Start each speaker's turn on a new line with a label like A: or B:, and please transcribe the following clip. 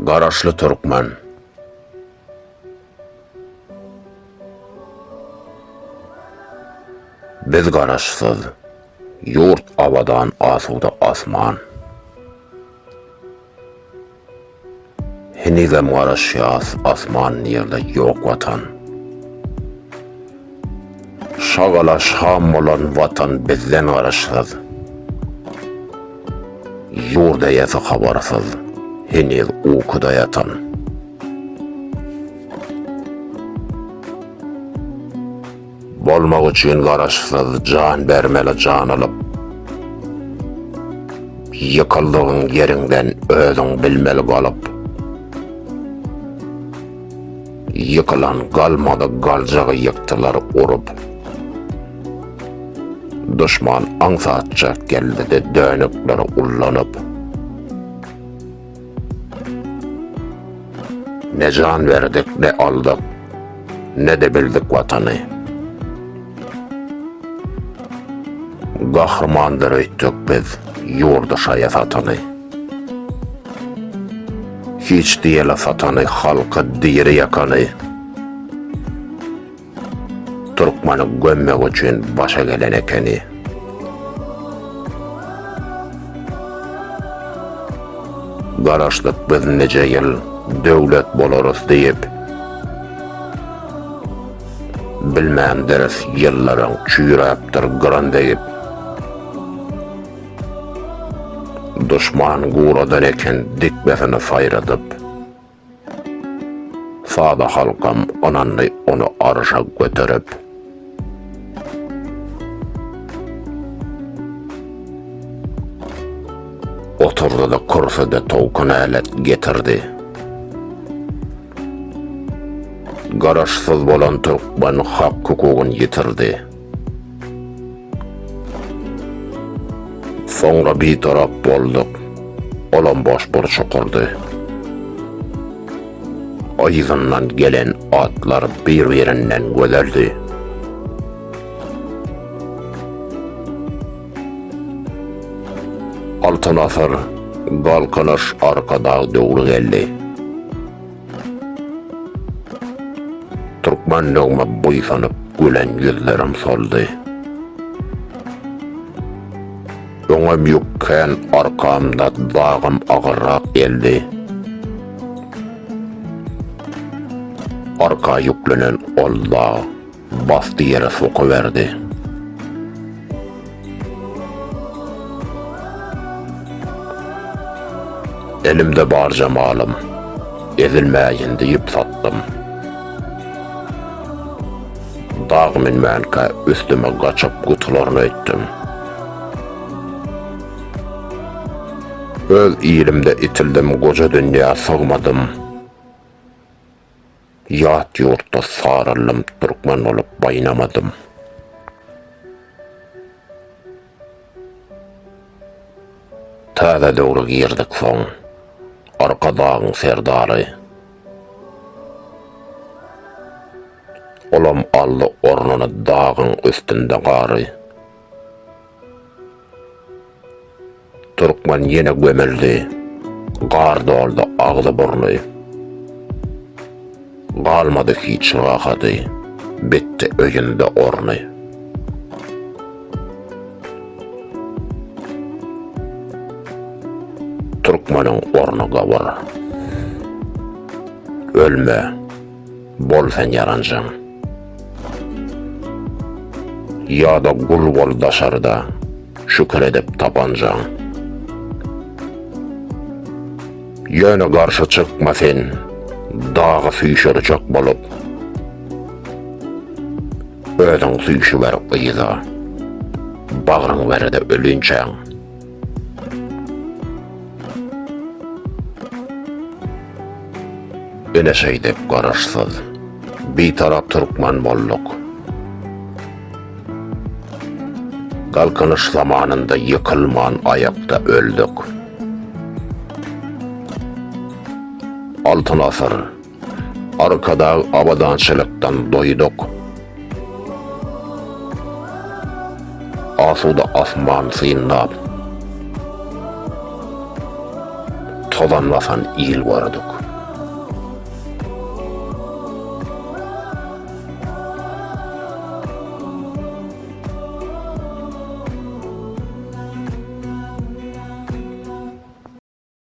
A: Garaşlı Türkmen. Biz garaşsız, yurt avadan asuda asman. Hinizem garaş yaz asman yerde yok vatan. Şagalaş ham olan vatan bizden garaşsız. Yurda yası habarsız, hiniz uykuda yatan. Bolmak üçün garaşsız can bermeli can alıp, yıkıldığın yerinden özün bilmeli kalıp, yıkılan kalmadı galcağı yıktılar urup, düşman ansatça geldi de dönükleri ullanıp, ne can verdik ne aldık, ne de bildik vatanı. Kahramandır öttük biz yurda sayafatını. Hiç diyele satanı halkı diri yakanı. Türkmen'i gömmek için başa gelen ekeni. Garaşlık biz nece yıl devlet boluruz deyip, bilmem deriz yılların çüyreptir gıran deyip, düşman guğradan eken dikmesini sayradıp, sağda halkam onanlı onu arşa götürüp, oturdu da kürsüde toğkun alet getirdi. Garaşsız bolan Türkmen hak hukukun yitirdi. Sonra bir taraf bolduk, olan boş bir çukurdu. Ayızından gelen atlar birbirinden göderdi. Altın asır, kalkınış arkada doğru geldi. Türkmenliğime boysanıp gülen yüzlerim soldu. Öňem yükken arkamda dağım ağırrak geldi. Arka yüklenen Allah bastı yere sokuverdi. Elimde bar cemalım, ezilmeyin deyip sattım. Dağımın menke üstüme kaçıp kutularını ettim. Öz iyilimde itildim, koca dünya sığmadım. Yat yurtta sarılım, Türkmen olup baynamadım. Täze doğru girdik son, arka dağın serdarı. Olam aldı ornunu dağın üstünde qarı. Türkmen yine gömüldü, qar doldu ağzı burnu. Qalmadı hiç rahatı, bitti öyünde ornu. Türkmenin ornu qavur. Ölme, bol sen yarancan. Ya da kul bol daşarda, şükür edip tapancan. Yöne karşı çıkma sen, dağı süýşürecek bolup, özüň süýşüber ýyza, bagryň berede ölünçäň. Öne şeýdep garaşsız, bir tarap Türkmen bolduk. Kalkınış zamanında yıkılman ayakta öldük. Altın asır, arkada abadançılıktan doyduk. Asuda asman sıyınlap, salamlasan il vardık.